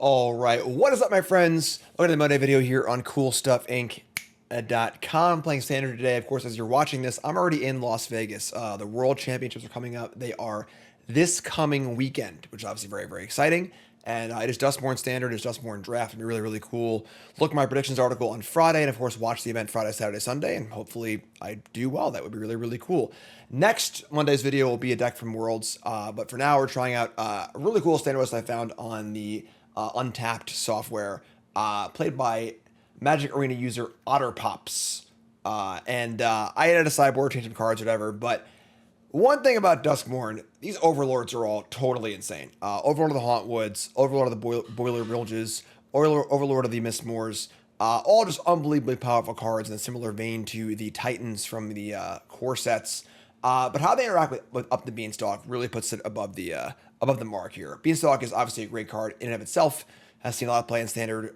All right, what is up, my friends? Welcome to the Monday video here on CoolStuffInc.com. Playing Standard today. Of course, as you're watching this, I'm already in Las Vegas. The World Championships are coming up. They are this coming weekend, which is obviously very, very exciting. And it is Dustborn Standard, it is Dustborn Draft. It'll be really, really cool. Look at my predictions article on Friday, and of course, watch the event Friday, Saturday, Sunday, and hopefully I do well. That would be really, really cool. Next Monday's video will be a deck from Worlds, but for now, we're trying out a really cool standard list I found on the Untapped software, played by Magic Arena user Otterpops. I added a sideboard, changed some cards, whatever, but one thing about Duskmourn, these Overlords are all totally insane. Overlord of the Hauntwoods, Overlord of the Boilerbilges, Overlord of the Mistmoors, all just unbelievably powerful cards in a similar vein to the Titans from the core sets. But how they interact with Up the Beanstalk really puts it above the mark here. Beanstalk is obviously a great card in and of itself, has seen a lot of play in Standard,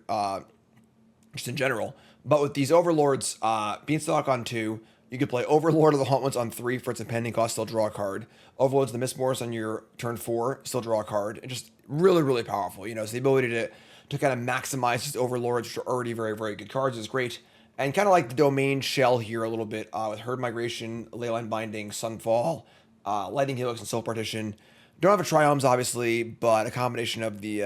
just in general. But with these Overlords, Beanstalk on 2, you could play Overlord of the Hauntwoods on 3 for its impending cost, still draw a card. Overlords of the Mistmoors on your turn 4, still draw a card. And just really, really powerful. You know, so the ability to kind of maximize these Overlords, which are already very, very good cards, is great. And kind of like the domain shell here a little bit with Herd Migration, Leyline Binding, Sunfall, Lightning Helix, and Soul Partition. Don't have a Triomes, obviously, but a combination of the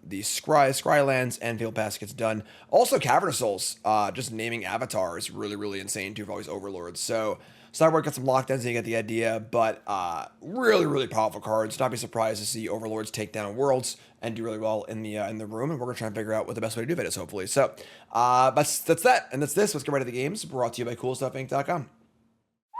Scry lands and Fabled Passage gets done. Also, Cavern of Souls, just naming Avatar is really, really insane too for all these Overlords. So, Sideboard got some lockdowns, so you get the idea, but really, really powerful cards. Not be surprised to see Overlords take down Worlds and do really well in the room, and we're gonna try and figure out what the best way to do that is, hopefully. So, that's that, and that's this. Let's get right to the games. Brought to you by CoolStuffInc.com.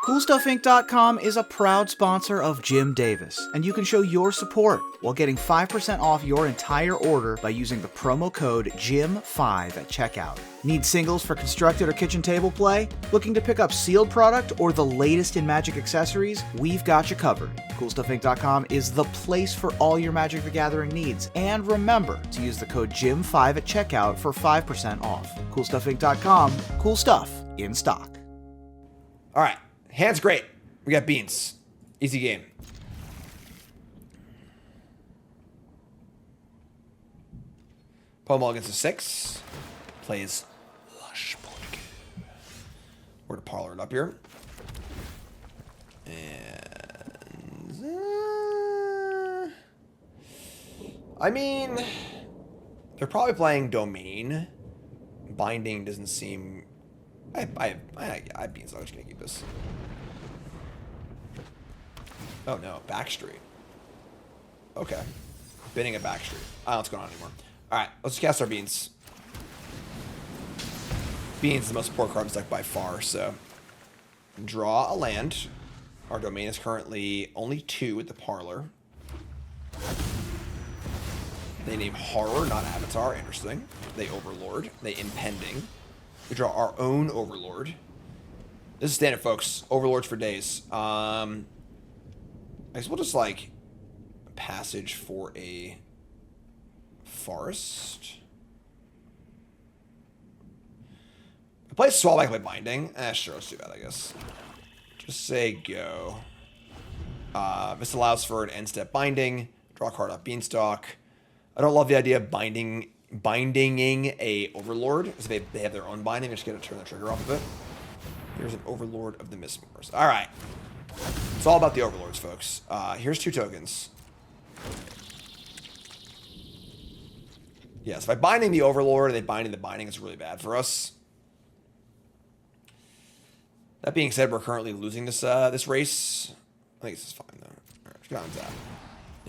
CoolStuffInc.com is a proud sponsor of Jim Davis, and you can show your support while getting 5% off your entire order by using the promo code JIM5 at checkout. Need singles for constructed or kitchen table play? Looking to pick up sealed product or the latest in Magic accessories? We've got you covered. CoolStuffInc.com is the place for all your Magic the Gathering needs, and remember to use the code JIM5 at checkout for 5% off. CoolStuffInc.com, cool stuff in stock. All right. Hand's great. We got beans. Easy game. Pomo against a 6. Plays Lush Portico. We're to parlor it up here. And I mean, they're probably playing Domain. Binding doesn't seem. I Beanstalk. I'm just gonna keep this. Oh no, Backstreet. Okay. Bidding a Backstreet. I don't know what's going on anymore. Alright, let's just cast our Beans. Beans is the most poor card in this deck by far, so. Draw a land. Our domain is currently only 2 at the parlor. They name Horror, not Avatar. Interesting. They Overlord. They Impending. We draw our own Overlord. This is standard, folks. Overlords for days. I guess we'll just, like, passage for a forest. I play Swap, I play Binding. Sure, let's do that, I guess. Just say go. This allows for an end-step Binding. Draw a card off Beanstalk. I don't love the idea of bindinging a Overlord, because they have their own binding. They're just going to turn the trigger off of it. Here's an Overlord of the Mistmoors. All right. It's all about the Overlords, folks. Here's 2 tokens. Yes, by binding the Overlord, they binding the binding is really bad for us. That being said, we're currently losing this this race. I think this is fine, though. All right, let's go untap.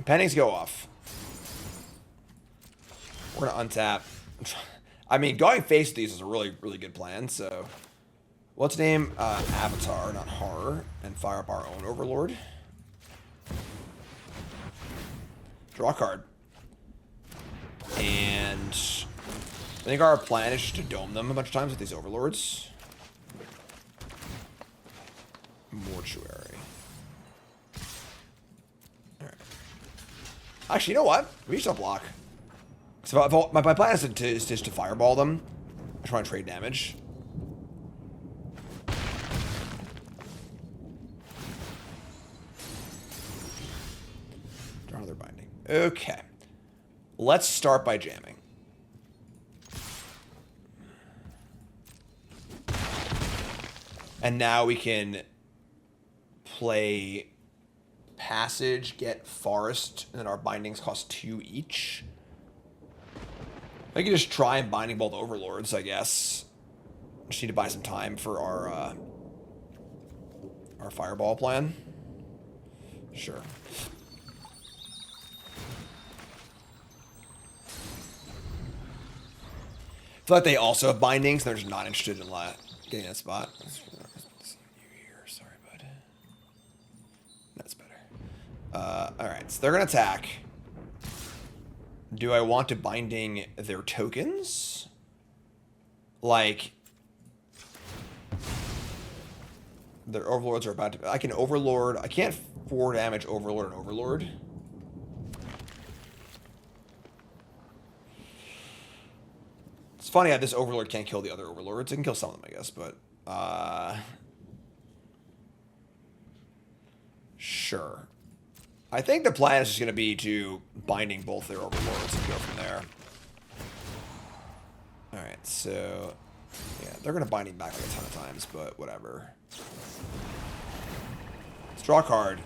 Impendings go off. We're going to untap. I mean, going face with these is a really, really good plan, so. Let's name Avatar, not Horror, and fire up our own Overlord. Draw a card. And I think our plan is just to dome them a bunch of times with these Overlords. Mortuary. Alright. Actually, you know what? We just don't block. So my plan is just to fireball them. I just want to trade damage. Draw another binding. Okay. Let's start by jamming. And now we can play Passage, get Forest, and then our bindings cost 2 each. I can just try and binding both Overlords, I guess. Just need to buy some time for our Fireball plan. Sure. I feel like they also have bindings, and they're just not interested in getting that spot. Sorry, bud. That's better. Alright, so they're going to attack. Do I want to binding their tokens? Like, their Overlords are about to... I can Overlord... I can't 4 damage Overlord and Overlord. It's funny how this Overlord can't kill the other Overlords. It can kill some of them, I guess, but... Sure. I think the plan is just going to be to binding both their Overlords and go from there. Alright, so... Yeah, they're going to binding back like a ton of times, but whatever. Let's draw a card.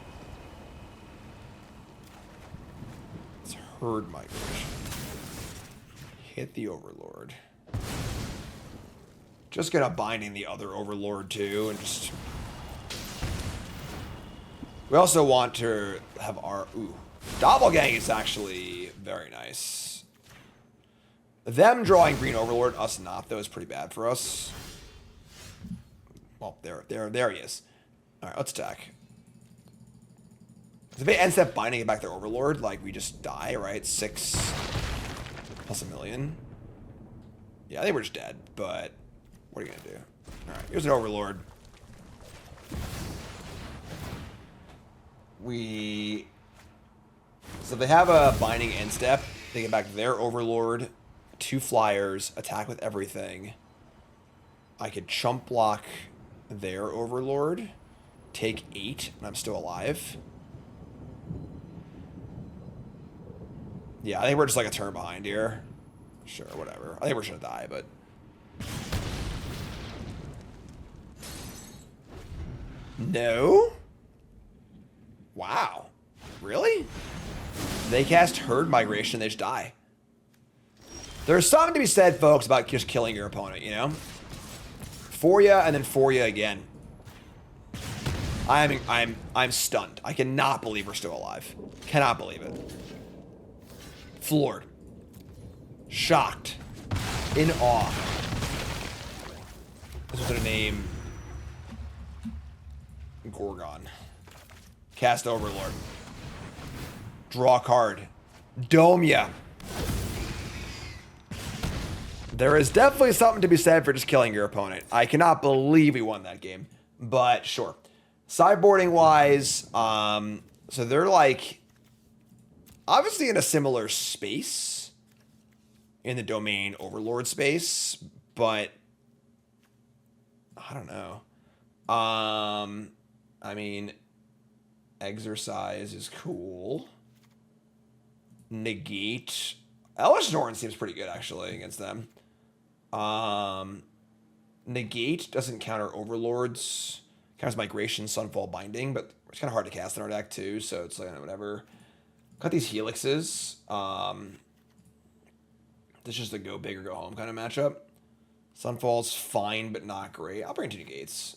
It's Herd Migration. Hit the Overlord. Just going to binding the other Overlord too, and just... We also want to have our... Ooh. Doppelgang is actually very nice. Them drawing green Overlord, us not, though, is pretty bad for us. Well, there he is. Alright, let's attack. If they end up binding it back their Overlord, like, we just die, right? 6 plus 1,000,000. Yeah, I think we're just dead, but what are you gonna do? Alright, here's an Overlord. So they have a binding end step. They get back their Overlord, 2 flyers, attack with everything. I could chump block their Overlord, take 8, and I'm still alive. Yeah, I think we're just like a turn behind here. Sure, whatever. I think we're just gonna die, but... No? Wow. Really? They cast Herd Migration, they just die. There's something to be said, folks, about just killing your opponent, you know? For ya, and then for ya again. I'm stunned. I cannot believe we're still alive. Cannot believe it. Floored. Shocked. In awe. This was their name. Gorgon. Cast Overlord. Draw a card. Dome ya. There is definitely something to be said for just killing your opponent. I cannot believe we won that game. But sure. Sideboarding wise, so they're like obviously in a similar space in the domain Overlord space, but I don't know. I mean, Exorcise is cool. Negate. Elesh Norn seems pretty good, actually, against them. Negate doesn't counter Overlords. Counters Migration, Sunfall, Binding, but it's kind of hard to cast in our deck, too, so it's like, whatever. Got these Helixes. This is just a go big or go home kind of matchup. Sunfall's fine, but not great. I'll bring 2 Negates.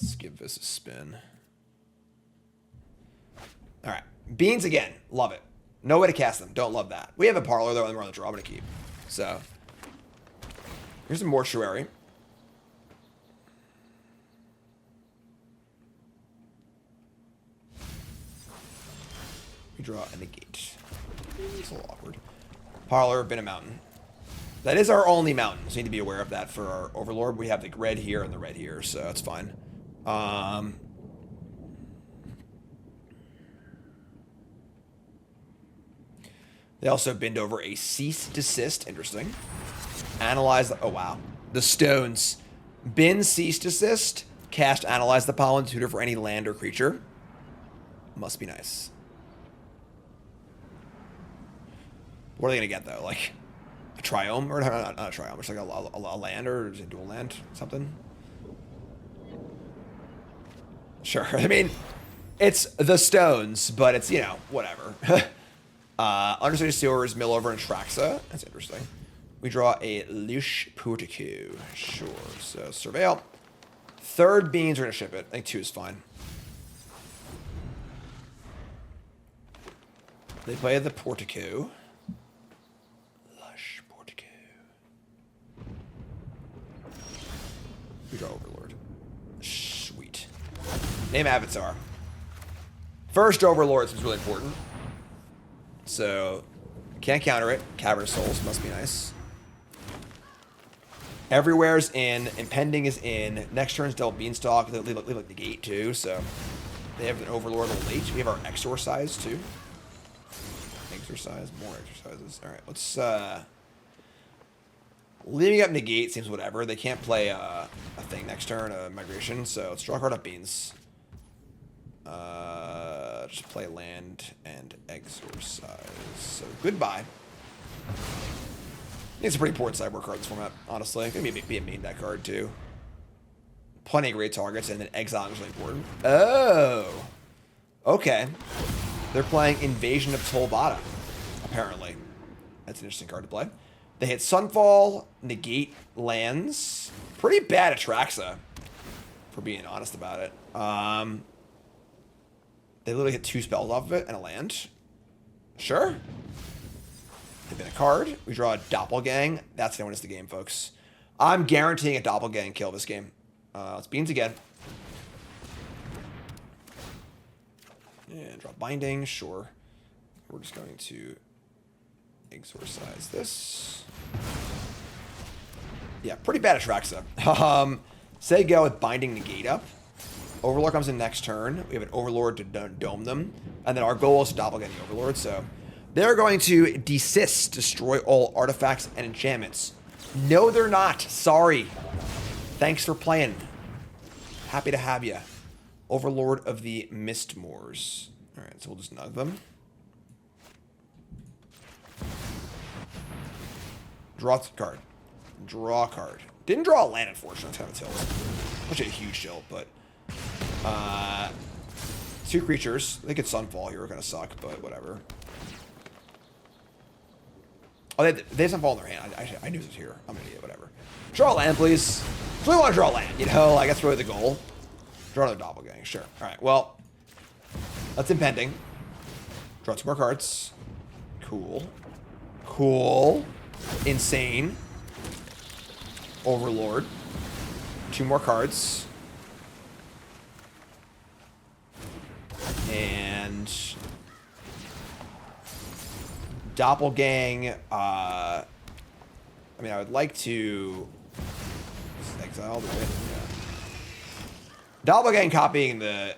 Let's give this a spin. All right. Beans again. Love it. No way to cast them. Don't love that. We have a Parlor, though, and we're on the draw. I'm going to keep. So, here's a Mortuary. We draw a Negate. It's a little awkward. Parlor, been a mountain. That is our only mountain, so we need to be aware of that for our Overlord. We have the red here and the red here, so that's fine. They also bind over a Cease Desist. Interesting. Analyze the... Oh, wow. The stones. Bin Cease Desist. Cast Analyze the Pollen Tutor for any land or creature. Must be nice. What are they going to get, though? Like, a triome, or not a triome, it's like a land, or is it dual land, something? Sure, I mean, it's the stones, but it's, you know, whatever. Understated Sewers, Millover, and Traxa. That's interesting. We draw a Lush Portico. Sure. So, Surveil. Third Beans, we're going to ship it. I think 2 is fine. They play the Portico. Lush Portico. We draw Overlord. Sweet. Name Avatar. First Overlord seems really important. So, can't counter it. Cavern of Souls must be nice. Everywhere's in. Impending is in. Next turn's Double Beanstalk. They leave like Negate too, so they have an Overlord a little late. We have our Exorcise too. Exorcise, more exercises. Alright, let's leaving up Negate seems whatever. They can't play a thing next turn, a migration, so let's draw a card Up Beans. Just play land and Exorcise. So goodbye. It's a pretty important sideboard card in this format, honestly. It could be a main deck card too. Plenty of great targets, and then exile is really important. Oh, okay. They're playing Invasion of Tolvada, apparently. That's an interesting card to play. They hit Sunfall, Negate lands. Pretty bad Atraxa, for being honest about it. They literally hit 2 spells off of it and a land. Sure. They pin a card. We draw a Doppelgang. That's going to win us the game, folks. I'm guaranteeing a Doppelgang kill this game. Let's Beans again. And draw Binding. Sure. We're just going to Exorcise this. Yeah, pretty bad Atraxa. Say go with Binding Negate up. Overlord comes in next turn. We have an Overlord to dome them. And then our goal is to Doppelgang the Overlord, so they're going to desist, destroy all artifacts and enchantments. No, they're not. Sorry. Thanks for playing. Happy to have you. Overlord of the Mistmoors. All right, so we'll just nug them. Draw a card. Draw a card. Didn't draw a land, unfortunately. It's kind of a tilt. Which is a huge tilt, but 2 creatures. They could Sunfall here. We're going to suck, but whatever. Oh, they have Sunfall in their hand. I knew it was here. I'm an idiot. Whatever. Draw a land, please. Just really want to draw a land. You know, like that's really the goal. Draw another Doppelgang. Sure. All right. Well, that's Impending. Draw 2 more cards. Cool. Cool. Insane. Overlord. 2 more cards. And Doppelgang. I mean, I would like to exile, right? Yeah. Doppelgang copying the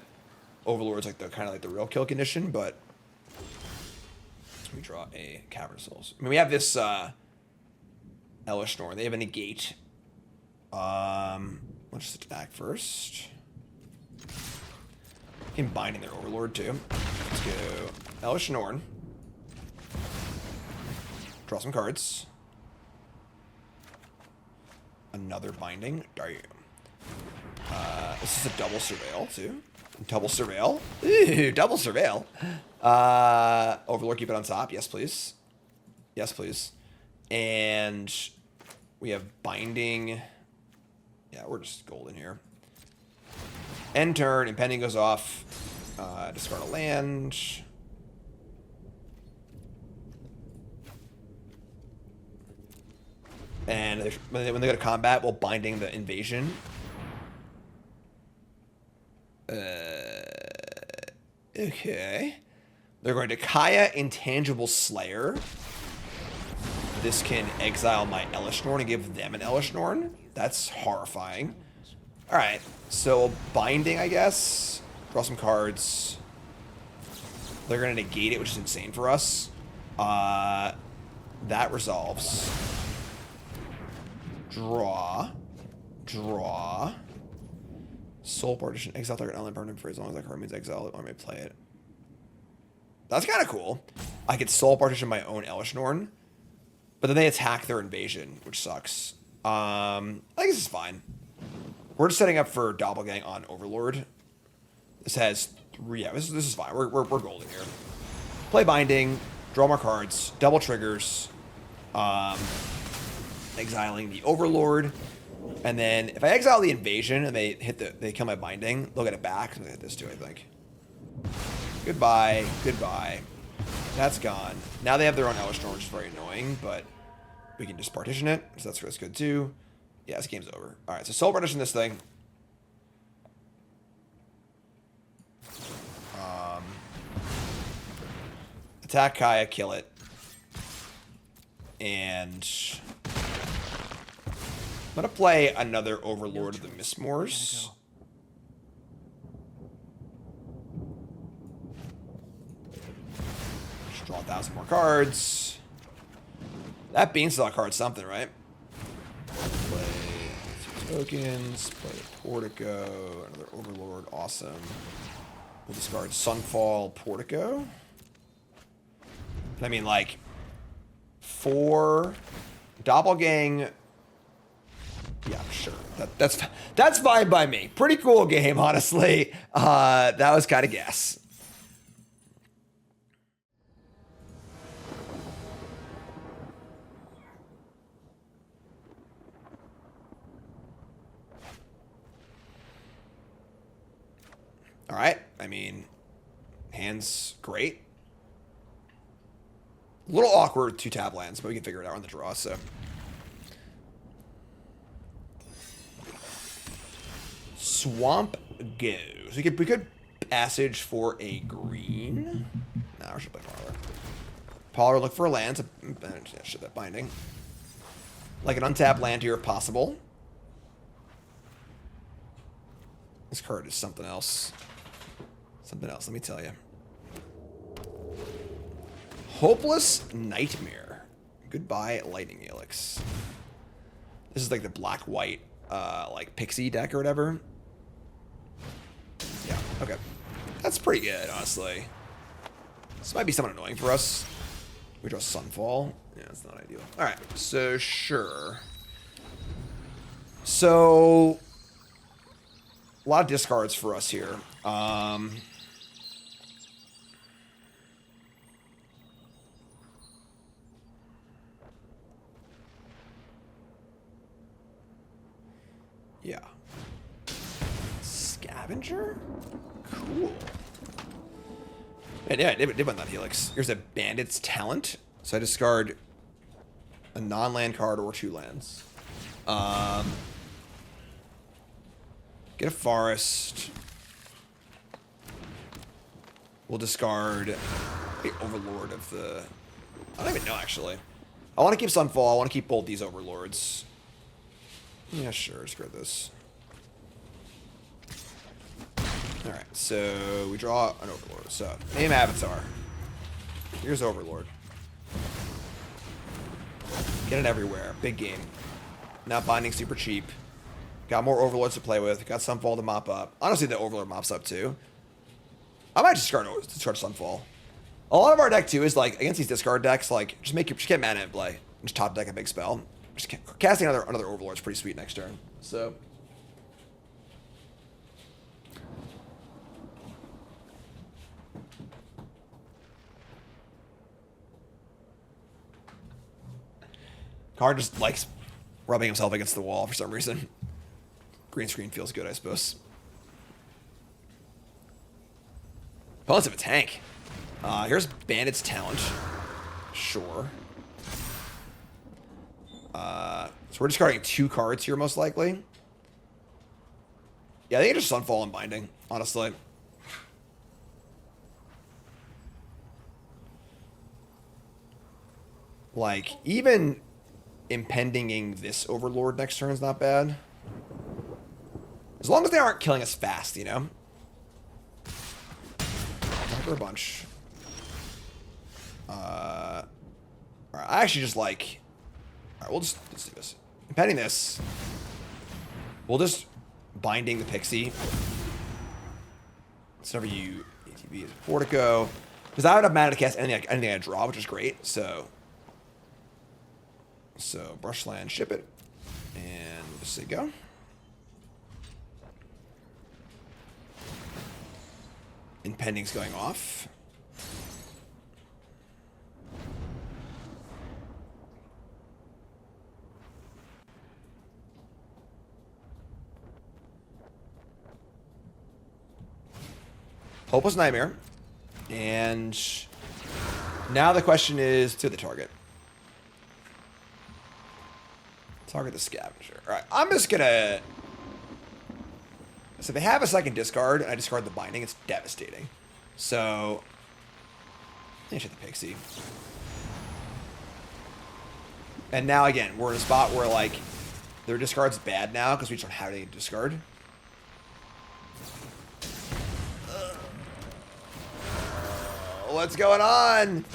Overlord's like the kind of like the real kill condition, but we draw a Cavern of Souls. I mean, we have this Elesh Norn. They have a Negate. Let's just attack first. Can bind in their Overlord too. Let's go Elesh Norn. Draw some cards. Another Binding. Damn. This is a double Surveil too. Double Surveil. Ooh, double Surveil. Overlord, keep it on top. Yes, please. Yes, please. And we have Binding. Yeah, we're just golden here. End turn, Impending goes off. Discard a land. And when they go to combat, we'll Binding the Invasion. Okay. They're going to Kaya Intangible Slayer. This can exile my Elesh Norn and give them an Elesh Norn. That's horrifying. Alright, so Binding, I guess. Draw some cards. They're going to negate it, which is insane for us. That resolves. Draw. Draw. Soul Partition. Exile target element permanent for as long as that card means exile it, or I may play it. That's kind of cool. I could Soul Partition my own Elesh Norn. But then they attack their invasion, which sucks. I think this is fine. We're just setting up for Doppelgang on Overlord. This has 3... Yeah, this is fine. We're golden here. Play Binding. Draw more cards. Double triggers. Exiling the Overlord. And then if I exile the invasion and they kill my Binding, they'll get it back. So they hit this too, I think. Goodbye. Goodbye. That's gone. Now they have their own Elesh, which is very annoying, but we can just partition it, so that's good too. Yeah, this game's over. All right, so Soul Partition this thing. Attack Kaya, kill it. And I'm going to play another Overlord of the Mistmoors. Draw 1,000 more cards. That Beanstalk card's something, right? Play 2 tokens. Play Portico. Another Overlord. Awesome. We'll discard Sunfall, Portico. I mean, like, 4 Doppelgang. Yeah, sure. That's fine by me. Pretty cool game, honestly. That was kind of gas. All right. I mean, hand's great. A little awkward 2-tap lands, but we can figure it out on the draw, so. Swamp goes. We could passage for a green. No, we should play Parlor. Parlor, look for a land. Shit, that Binding. Like an untapped land here if possible. This card is something else. Something else, let me tell you. Hopeless Nightmare. Goodbye, Lightning Helix. This is like the black-white, like Pixie deck or whatever. Yeah, okay. That's pretty good, honestly. This might be somewhat annoying for us. We draw Sunfall. Yeah, it's not ideal. Alright, so sure. So, a lot of discards for us here. Yeah. Scavenger? Cool. And yeah, I did win that Helix. Here's a Bandit's Talent. So I discard a non-land card or 2 lands. Get a Forest. We'll discard the Overlord of the... I don't even know, actually. I want to keep Sunfall. I want to keep both these Overlords. Yeah, sure. Screw this. Alright, so we draw an Overlord. So, name Avatar. Here's Overlord. Get it everywhere. Big game. Not binding super cheap. Got more Overlords to play with. Got Sunfall to mop up. Honestly, the Overlord mops up too. I might just discard Sunfall. A lot of our deck too is like, against these discard decks, like, just get mana in play. Just top deck a big spell. Just casting another Overlord is pretty sweet next turn. So. Card just likes rubbing himself against the wall for some reason. Green screen feels good, I suppose. Opponents have a tank. Here's Bandit's Talent. Sure. So we're discarding 2 cards here, most likely. Yeah, I think it's just Sunfall and Binding, honestly. Like, even impending this Overlord next turn is not bad. As long as they aren't killing us fast, you know? For a bunch. Alright, I actually just like... Alright, let's do this. Impending this. We'll just Binding the Pixie. It's whenever you ATB as a Portico. Because I have enough mana to cast anything I draw, which is great, so... So Brushland, ship it, and just say go. Impending's going off. Hopeless Nightmare. And now the question is to the target. Target the Scavenger. Alright, I'm just gonna... So if they have a second discard, and I discard the Binding, it's devastating. So... Finish the Pixie. And now, again, we're in a spot where, like, their discard's bad now, because we just don't have anything to discard. What's going on?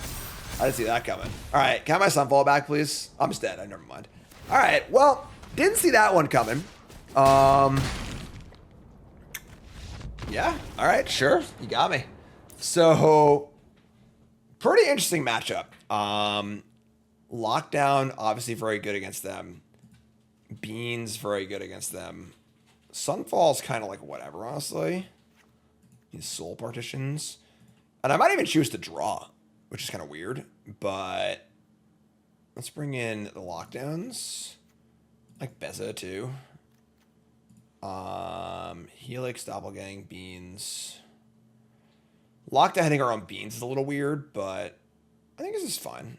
I didn't see that coming. Alright, can I have my Sunfall back, please? I'm just dead. Never mind. Alright, well, didn't see that one coming. Yeah, alright, sure. You got me. So, pretty interesting matchup. Lockdown, obviously very good against them. Beans, very good against them. Sunfall's kind of like whatever, honestly. These Soul Partitions. And I might even choose to draw, which is kind of weird. But let's bring in the lockdowns. I like Beza, too. Helix, Doppelgang, Beans. Lockdown hitting our own Beans is a little weird, but I think this is fine.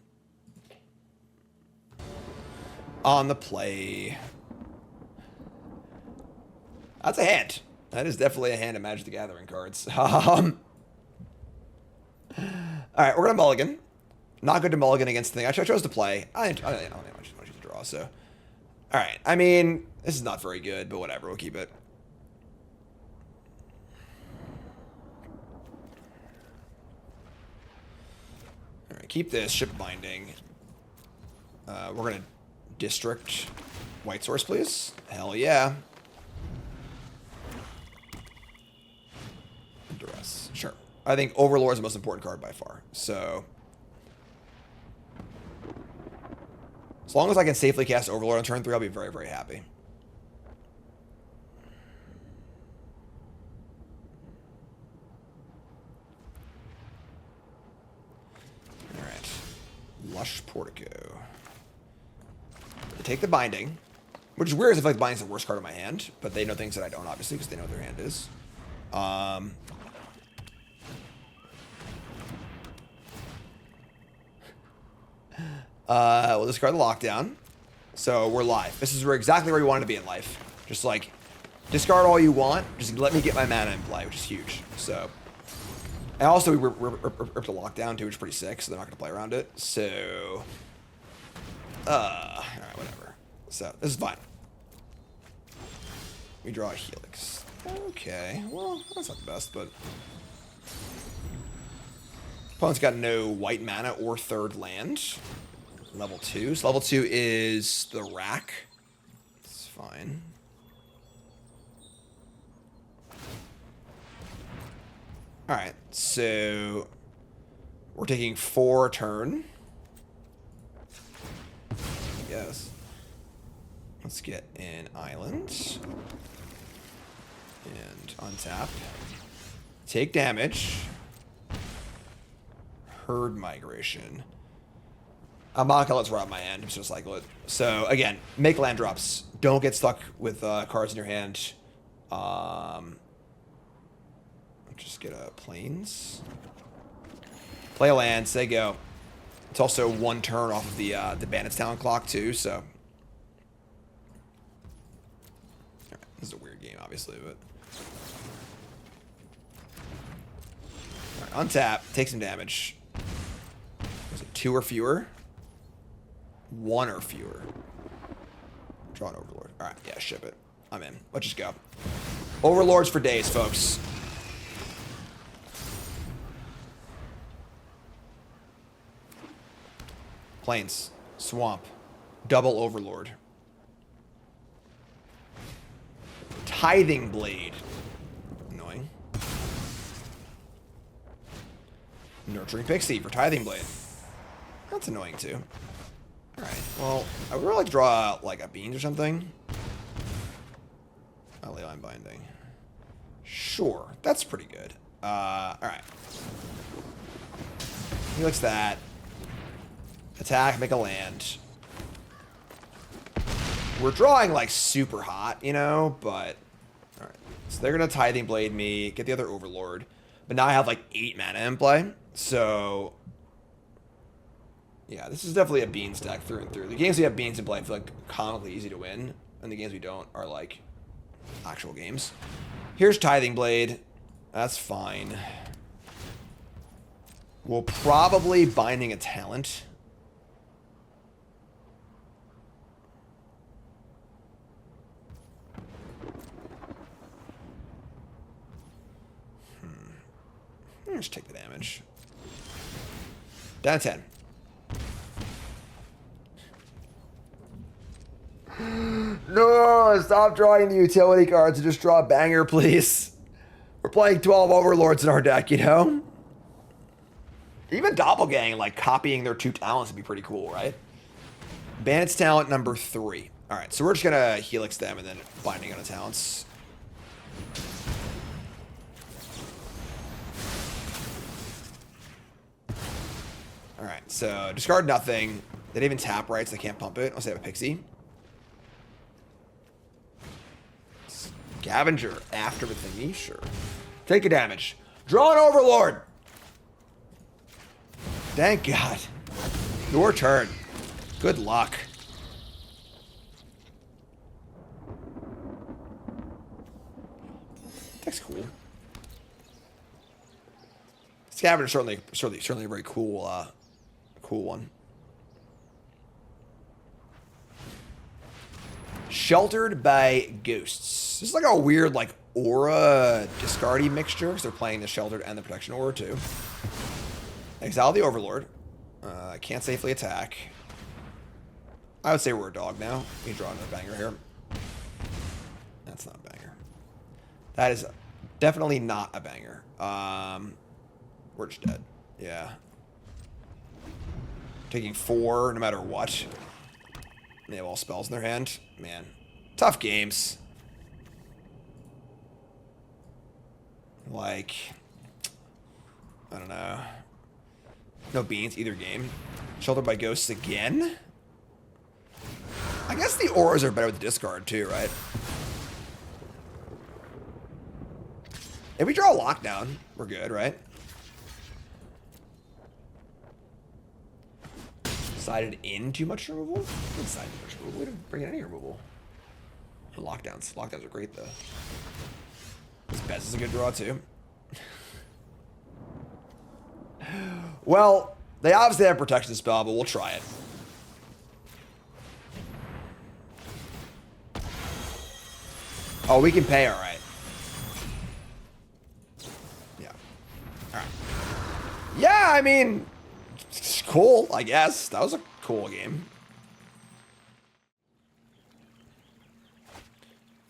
On the play. That's a hand. That is definitely a hand of Magic the Gathering cards. Alright, we're going to mulligan. Not good to mulligan against the thing. I chose to play. I don't think I choose to draw, so. Alright, I mean, this is not very good, but whatever, we'll keep it. Alright, keep this. Ship Binding. We're going to District White Source, please. Hell yeah. Duress. Sure. I think Overlord is the most important card by far. So, as long as I can safely cast Overlord on turn 3, I'll be very, very happy. Alright. Lush Portico. They take the Binding, which is weird as if like Binding's the worst card in my hand, but they know things that I don't, obviously, because they know what their hand is. We'll discard the lockdown. So we're live. This is exactly where we want to be in life. Just like, discard all you want. Just let me get my mana in play, which is huge. So, and also we ripped the lockdown too, which is pretty sick. So they're not going to play around it. So, all right, whatever. So this is fine. We draw a Helix. Okay, well that's not the best, but opponent's got no white mana or third land. Level 2. So level 2 is the rack. It's fine. Alright, so we're taking 4 a turn. Yes. Let's get an island. And untap. Take damage. Herd Migration. I'm not gonna let it rot my hand. I'm just gonna cycle it. So again, make land drops. Don't get stuck with cards in your hand. Just get a plains. Play a land. Say go. It's also 1 turn off of the Bandit's Town clock too. So all right, this is a weird game, obviously, but all right, untap. Take some damage. Was it 2 or fewer? 1 or fewer. Draw an Overlord. Alright, yeah, ship it. I'm in. Let's just go. Overlords for days, folks. Plains. Swamp. Double Overlord. Tithing Blade. Annoying. Nurturing Pixie for Tithing Blade. That's annoying too. Alright. Well, I would really like to draw like a beans or something. A Leyline Binding. Sure, that's pretty good. Alright. He likes that. Attack, make a land. We're drawing like super hot, you know, but alright. So they're gonna Tithing Blade me, get the other Overlord. But now I have like 8 mana in play. So yeah, this is definitely a beans deck through and through. The games we have beans in play I feel like comically easy to win. And the games we don't are like actual games. Here's Tithing Blade. That's fine. We'll probably Binding a Talent. Just take the damage. Down to 10. No, stop drawing the utility cards and just draw a banger, please. We're playing 12 Overlords in our deck, you know? Even Doppelgang, like, copying their 2 talents would be pretty cool, right? Bandit's talent number 3. Alright, so we're just gonna Helix them and then Binding on the talents. Alright, so discard nothing. They didn't even tap right, so they can't pump it unless they have a Pixie. Scavenger after the thingy, sure. Take a damage. Draw an Overlord! Thank God. Your turn. Good luck. That's cool. Scavenger certainly a very cool cool one. Sheltered by Ghosts. This is like a weird like aura discardy mixture because they're playing the Sheltered and the Protection aura too. Exile the Overlord. Can't safely attack. I would say we're a dog now. We can draw another banger here. That's not a banger. That is definitely not a banger. We're just dead. Yeah. Taking 4 no matter what. They have all spells in their hand. Man. Tough games. Like, I don't know. No beans either game. Sheltered by Ghosts again? I guess the auras are better with the discard too, right? If we draw a lockdown, we're good, right? Sided in too much removal? Inside too much removal. We didn't bring in any removal. And lockdowns. Lockdowns are great though. This Beza is a good draw too. Well, they obviously have protection spell, but we'll try it. Oh, we can pay, alright. Yeah. Alright. Yeah, I mean, it's cool, I guess. That was a cool game.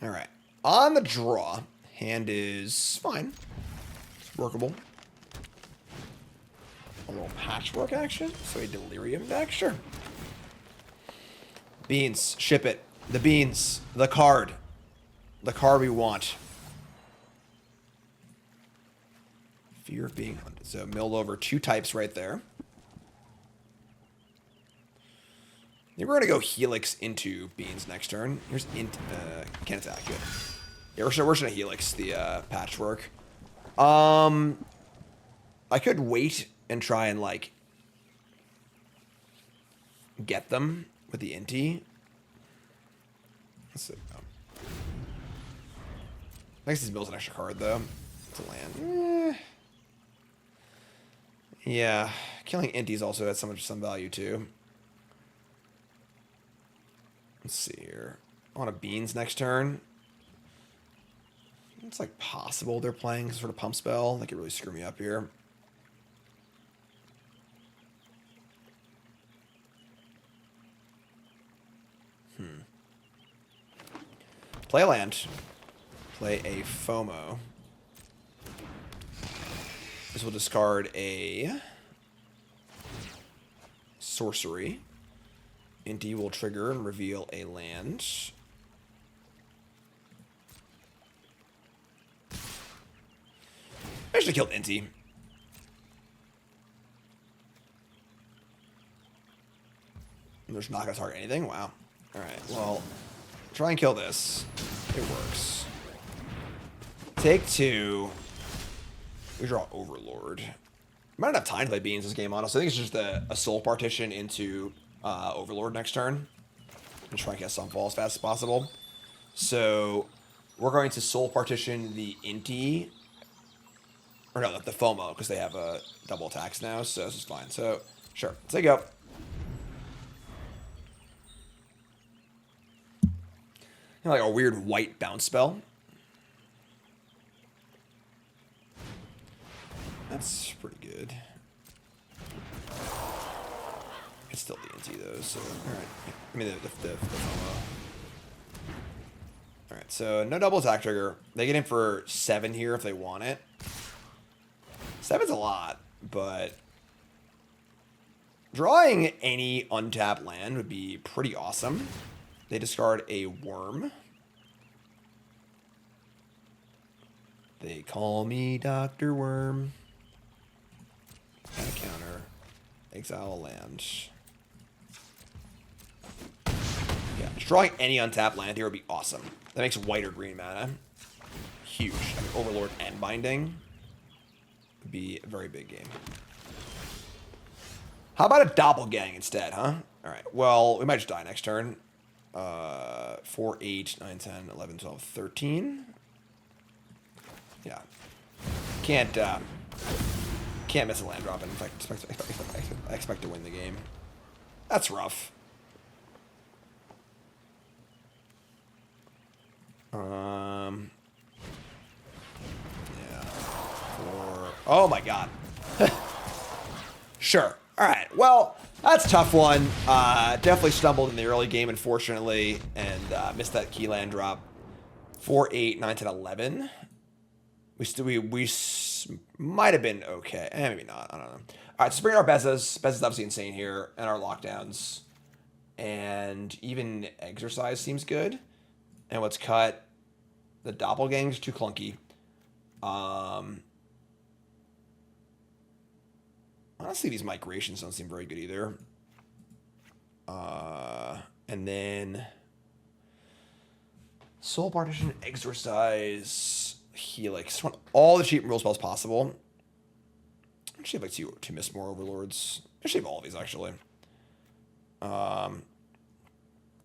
Alright. On the draw, hand is fine. It's workable. A little patchwork action. So a delirium deck, sure. Beans, ship it. The beans, the card. The card we want. Fear of being hunted. So milled over 2 types right there. I think we're gonna go Helix into Beans next turn. Here's can't attack it. Yeah, we're just gonna Helix the patchwork. I could wait and try and like get them with the Inti. Let's see. Next is builds an extra card though. It's a land. Yeah, killing Intis also has some value too. Let's see here. I want a Beans next turn. It's like possible they're playing some sort of pump spell. That could really screw me up here. Play a land. Play a FOMO. This will discard a sorcery Inti will trigger and reveal a land. I should have killed Inti. There's not going to target anything? Wow. Alright, well, try and kill this. It works. Take 2. We draw Overlord. Might not have time to play Beans this game, honestly. I think it's just a Soul Partition into Overlord next turn. And try and get Sunfall as fast as possible. So, we're going to Soul Partition the Inti. Or no, the FOMO, because they have double attacks now, so this is fine. So, sure. Let's take go. Like a weird white bounce spell. That's pretty good. It's still DNT though, so alright. I mean the Alright, so no double attack trigger. They get in for 7 here if they want it. 7's a lot, but drawing any untapped land would be pretty awesome. They discard a worm. They call me Dr. Worm. And a counter. Exile a land. Yeah, drawing any untapped land here would be awesome. That makes white or green mana huge. I mean, Overlord and Binding would be a very big game. How about a Doppelgang instead, huh? Alright, well, we might just die next turn. 4, 8, 9, 10, 11, 12, 13. Yeah. Can't miss a land drop and in fact I expect to win the game. That's rough. Yeah. Oh my god. Sure. Alright, well, that's a tough one. Definitely stumbled in the early game, unfortunately, and missed that key land drop. 4, 8, 9, 10, 11. We might have been okay. Maybe not. I don't know. Alright, so bring our Bezas. Beza's obviously insane here, and our lockdowns. And even Exorcise seems good. And what's cut? The Doppelgang's too clunky. Honestly, these migrations don't seem very good either. And then Soul Partition, Exorcise, Helix. Just want all the cheap real spells possible. I should have like two Mistmoors Overlords. I should have all of these actually.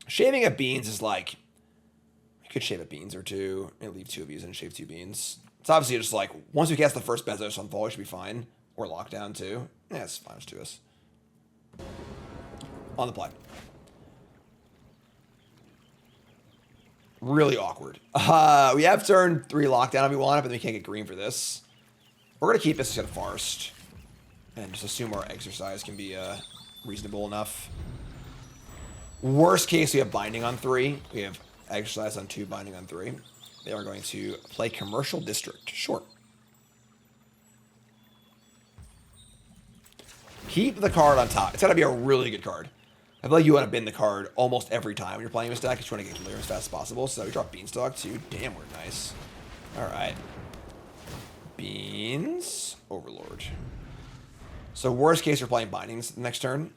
Shaving at Beans is like, I could shave at Beans or 2 and leave 2 of these and shave 2 Beans. It's obviously just like, once we cast the first Beza or Sunfall, we should be fine. Or Lockdown too. Yeah, it's fine to us. On the play. Really awkward. We have turn 3 Lockdown if we want it, but we can't get green for this. We're going to keep this as a Forest. And just assume our Exercise can be reasonable enough. Worst case, we have Binding on 3. We have Exercise on 2, Binding on 3. They are going to play Commercial District. Sure. Keep the card on top. It's got to be a really good card. I feel like you want to bin the card almost every time when you're playing this deck. You're trying to get clear as fast as possible. So we drop Beanstalk too. Damn, we're nice. All right. Beans. Overlord. So worst case, you're playing Bindings next turn.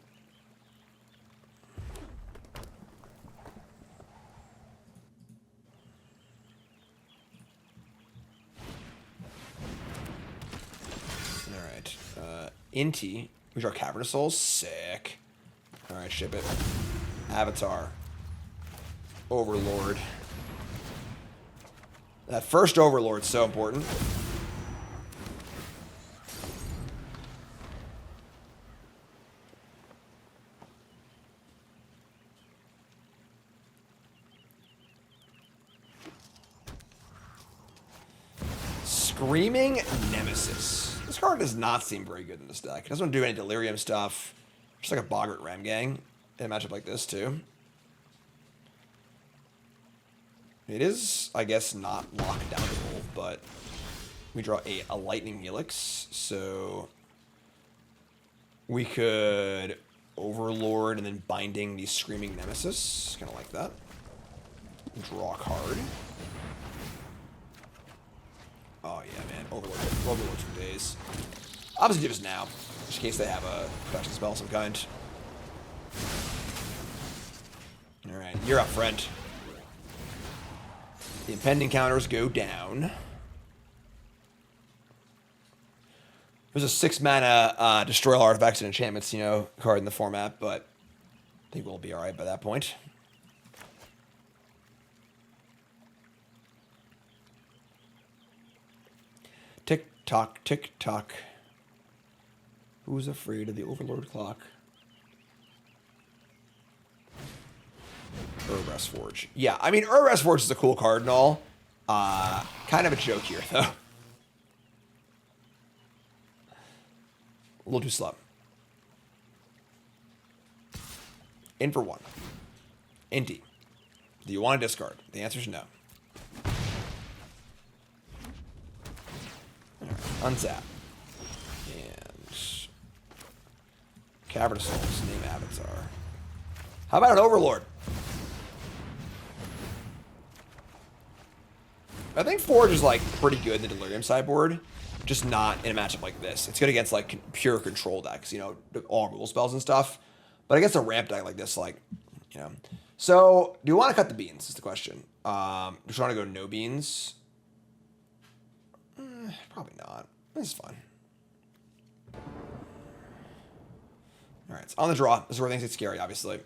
All right. Inti. We draw Cavern of Souls. Sick. Alright, ship it. Avatar. Overlord. That first Overlord's so important. Screaming Nemesis. This card does not seem very good in this deck. It doesn't do any Delirium stuff. Just like a Boggart Ramgang in a matchup like this, too. It is, I guess, not locked down at all, but we draw a Lightning Helix, so we could Overlord and then binding the Screaming Nemesis. Kind of like that. Draw a card. Oh yeah, man. Overlords for days. Obviously do this now, just in case they have a protection spell of some kind. Alright, you're up, friend. The impending counters go down. There's a 6 mana destroy all artifacts and enchantments, you know, card in the format, but I think we'll be alright by that point. Tick tock, tick tock. Who's afraid of the Overlord clock? Urbrass Forge. Yeah, I mean, Urbrass Forge is a cool card and all. Kind of a joke here, though. A little too slow. In for 1. Indeed. Do you want to discard? The answer is no. Alright, untap. And Cavern of Souls, name Avatar. How about an Overlord? I think Forge is like pretty good in the Delirium sideboard, just not in a matchup like this. It's good against like pure control decks, you know, all rule spells and stuff. But against a ramp deck like this, like, you know. So, do you want to cut the beans? Is the question. Do you want to go no beans? Probably not. This is fun. All right, it's on the draw. This is where things get scary, obviously.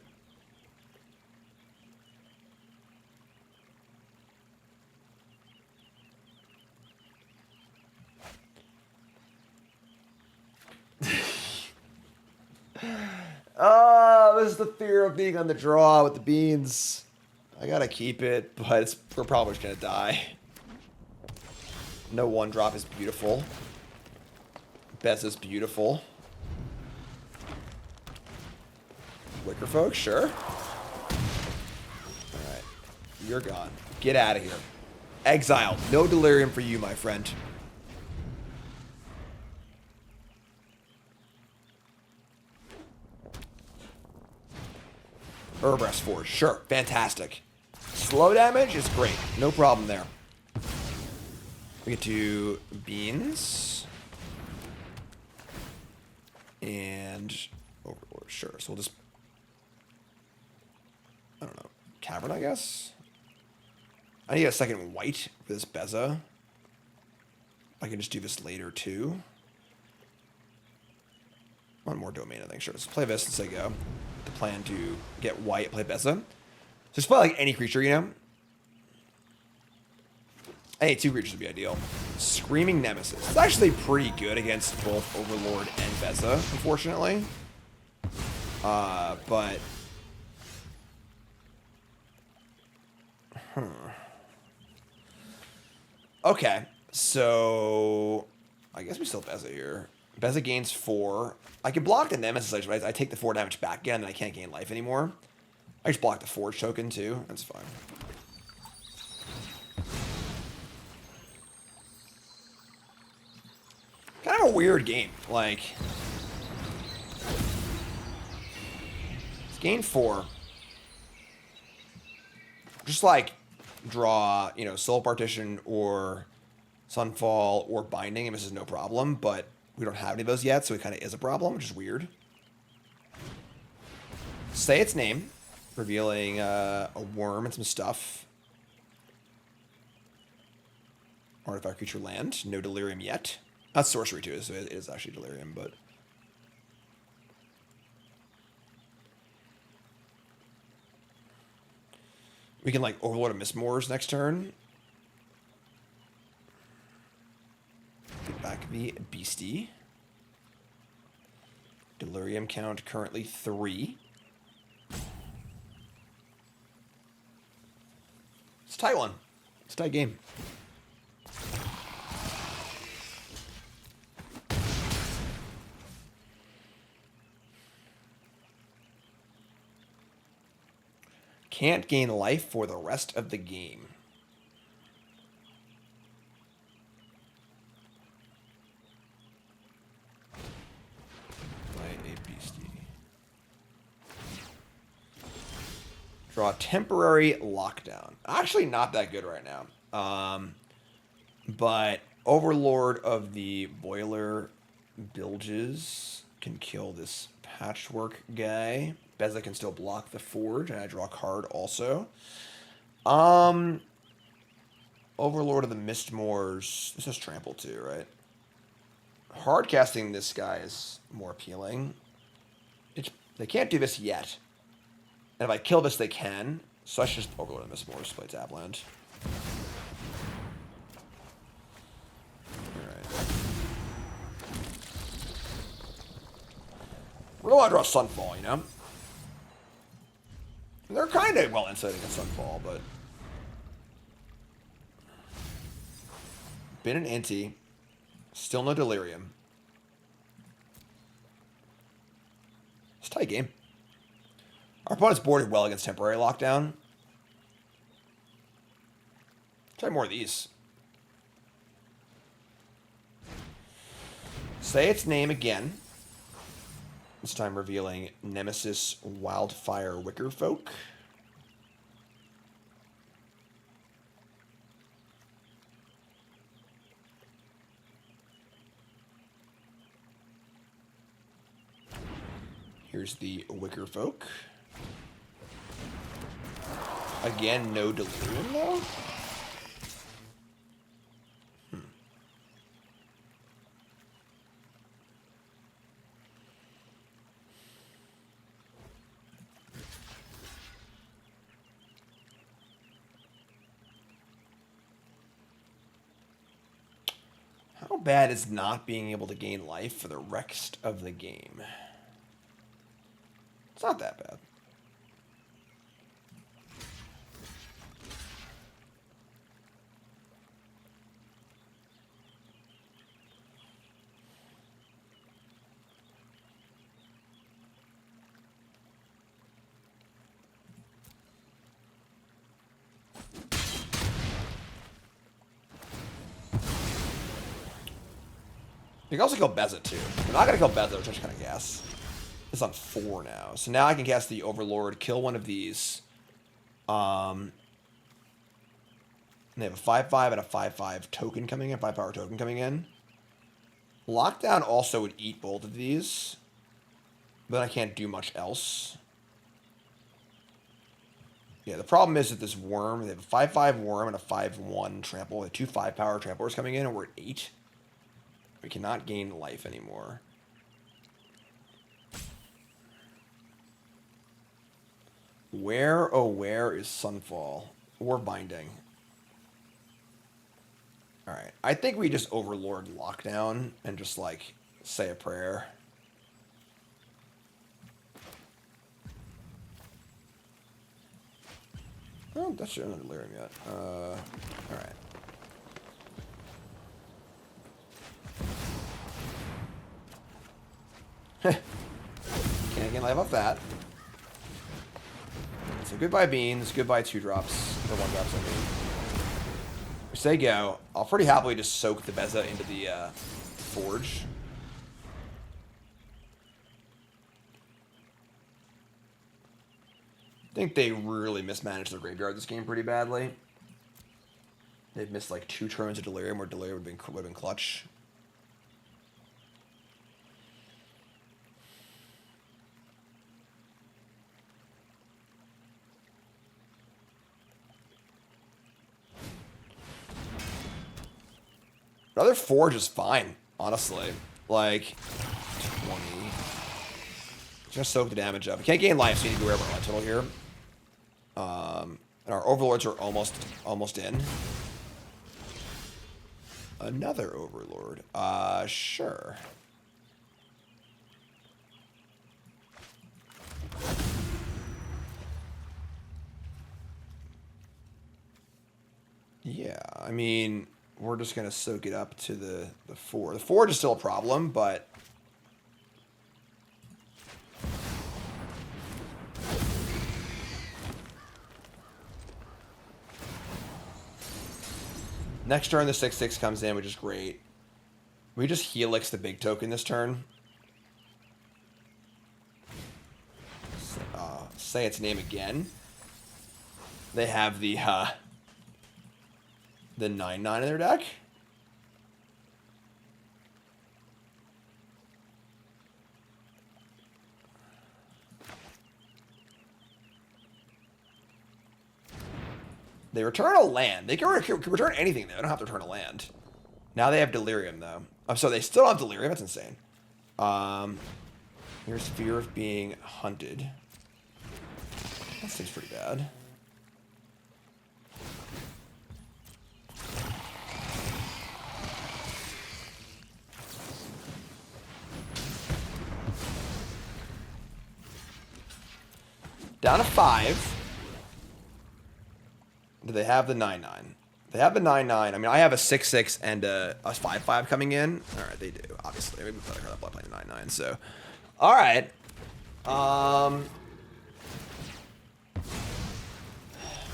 This is the fear of being on the draw with the beans. I gotta keep it, but we're probably just gonna die. No 1-drop is beautiful. Beza's beautiful. Wicker folk, sure. Alright. You're gone. Get out of here. Exiled. No delirium for you, my friend. Urbrass Forge, sure, fantastic. Slow damage is great, no problem there. We get to beans. And Overlord, sure. So we'll just, I don't know, Cavern, I guess? I need a second white for this Beza. I can just do this later, too. One more domain, I think. Sure, let's play this and say go. The plan to get white, play Beza. So just play like any creature, you know? Any 2 creatures would be ideal. Screaming Nemesis. It's actually pretty good against both Overlord and Beza, unfortunately. But... Okay, so... I guess we still have Beza here. Beza gains 4. I can block the Nemesis, but I take the 4 damage back again, and I can't gain life anymore. I just block the Forge token, too. That's fine. Kind of a weird game. Like... It's gain 4. Just, like, draw, you know, Soul Partition or Sunfall or Binding, and this is no problem, but... We don't have any of those yet, so it kind of is a problem, which is weird. Say its name, revealing a worm and some stuff. Artifact, creature, land. No delirium yet. That's sorcery too, so it is actually delirium, but... We can, like, Overlord of Mistmoors next turn. Get back the beastie. Delirium count currently 3. It's a tight one. It's a tight game. Can't gain life for the rest of the game. Play a beastie. Draw a temporary lockdown. Actually not that good right now. But Overlord of the Boilerbilges can kill this patchwork guy. Beza can still block the forge, and I draw a card also. Overlord of the Mistmoors. This is trample too, right? Hard casting this guy is more appealing. They can't do this yet. And if I kill this, they can. So I should just Overlord of the Mistmoors, play Tapland. Alright. Really want to draw Sunfall, you know? They're kind of well insulated against Sunfall, but... Been an Inti. Still no Delirium. It's a tight game. Our opponent's boarded well against temporary lockdown. Try more of these. Say its name again. This time revealing Nemesis Wildfire Wickerfolk. Here's the Wickerfolk. Again, no Delirium though? How bad is not being able to gain life for the rest of the game? It's not that bad. You can also kill Beza too. I'm not gonna kill Beza, which I just kind of guess. It's on 4 now. So now I can cast the Overlord, kill one of these. And they have a 5/5 and a 5/5 token coming in, 5-power token coming in. Lockdown also would eat both of these. But then I can't do much else. Yeah, the problem is that this worm, they have a 5/5 worm and a 5/1 trample. They have 2 5-power tramplers coming in, and we're at 8. We cannot gain life anymore. Where, oh where is Sunfall? Or Binding? Alright, I think we just Overlord Lockdown and just, like, say a prayer. Oh, that shouldn't have Delirium yet. Alright. Can't get life off that. So goodbye beans, goodbye 2-drops, or 1-drops I mean. We say go. I'll pretty happily just soak the Beza into the forge. I think they really mismanaged their graveyard this game pretty badly. They've missed like 2 turns of Delirium where Delirium would have been clutch. Another forge is fine, honestly. Like, 20. Just soak the damage up. We can't gain life, so we need to go over our total here. And our Overlords are almost in. Another Overlord. Sure. Yeah, I mean, we're just going to soak it up to the 4. The forge is still a problem, but... Next turn, the 6/6 comes in, which is great. We just Helix the big token this turn. Say its name again. They have the 9/9 in their deck. They return a land. They can return anything, though. They don't have to return a land. Now they have Delirium, though. Oh, so they still have Delirium. That's insane. Here's Fear of Being Hunted. That seems pretty bad. Down to 5. Do they have the 9/9? They have the 9/9. I mean, I have a 6/6 and a 5/5 coming in. All right, they do. Obviously, maybe put a card up playing the 9/9. So, all right.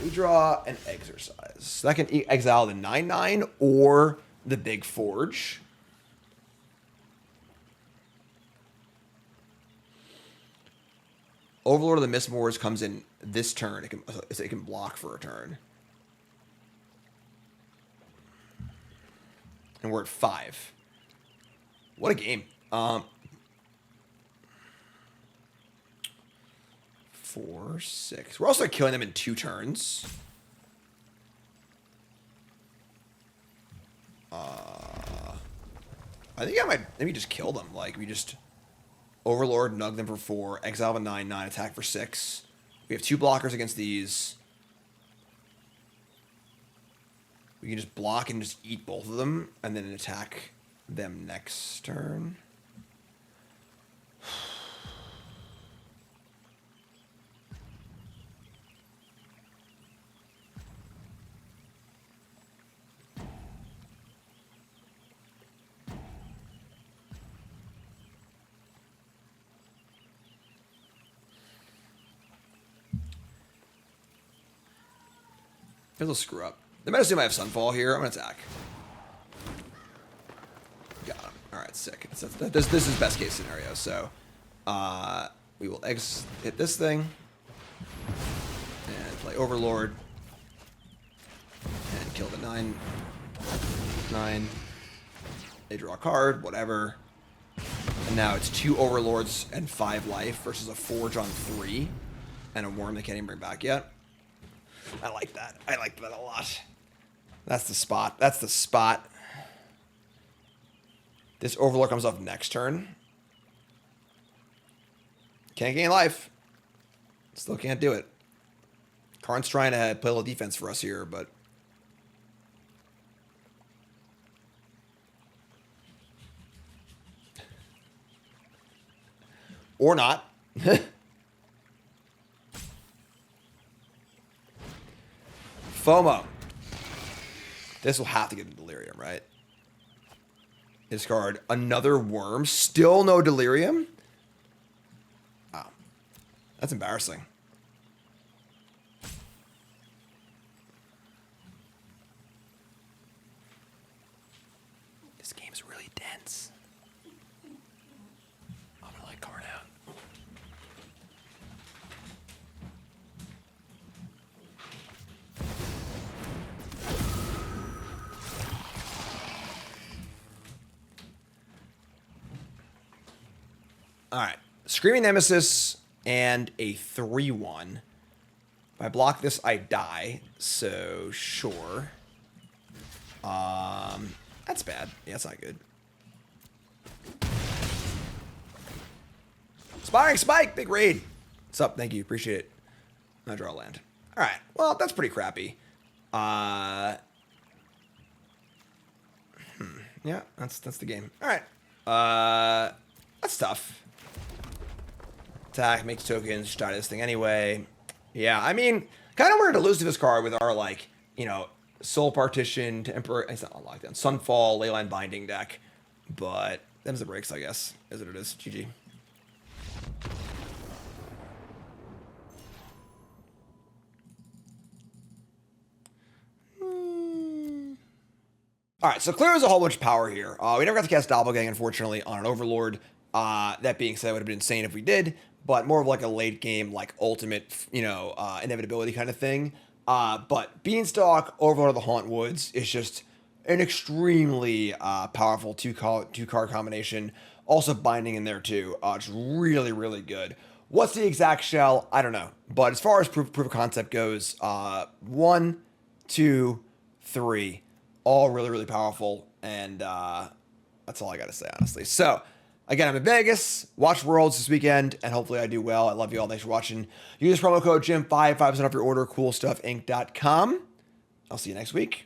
We draw an Exorcise. So that can exile the 9/9 or the Big Forge. Overlord of the Mistmoors comes in this turn. It can block for a turn. And we're at 5. What a game. 4, 6. We're also killing them in 2 turns. I think I might maybe just kill them. Like, we just Overlord, nug them for 4, exile a 9/9, attack for 6. We have 2 blockers against these. We can just block and just eat both of them, and then attack them next turn. It'll screw up. They might assume I have Sunfall here. I'm going to attack. Got him. Alright, sick. This is best case scenario. So, we will hit this thing. And play Overlord. And kill the 9/9. They draw a card, whatever. And now it's 2 Overlords and 5 life versus a Forge on 3. And a Worm they can't even bring back yet. I like that. I like that a lot. That's the spot. That's the spot. This Overlord comes off next turn. Can't gain life. Still can't do it. Karn's trying to play a little defense for us here, but... Or not. FOMO. This will have to get a Delirium, right? Discard another Worm. Still no Delirium? Wow. That's embarrassing. This game's really dense. I'm gonna let Karn out. Alright, Screaming Nemesis and a 3/1. If I block this, I die, so sure. That's bad. Yeah, that's not good. Spiring Spike, big raid. What's up? Thank you, appreciate it. I draw a land. Alright, well, that's pretty crappy. Yeah, that's the game. Alright. That's tough. Attack, makes tokens, die this thing anyway. Yeah, I mean, kind of wanted to lose to this card with our, like, you know, Soul Partition, Temporary, it's not on lockdown, Sunfall, Leyline Binding deck. But, them's the breaks, I guess. Is what it is. GG. Alright, so clear there's a whole bunch of power here. We never got to cast Doppelgang, unfortunately, on an Overlord. That being said, it would have been insane if we did, but more of like a late game, like ultimate, you know, inevitability kind of thing. But Beanstalk, Overlord of the Hauntwoods is just an extremely powerful two-card combination. Also Binding in there too. It's really, really good. What's the exact shell? I don't know. But as far as proof of concept goes, 1, 2, 3, all really, really powerful. And that's all I got to say, honestly. So, again, I'm in Vegas. Watch Worlds this weekend, and hopefully I do well. I love you all. Thanks for watching. Use promo code Jim5, 5% off your order, CoolStuffInc.com. I'll see you next week.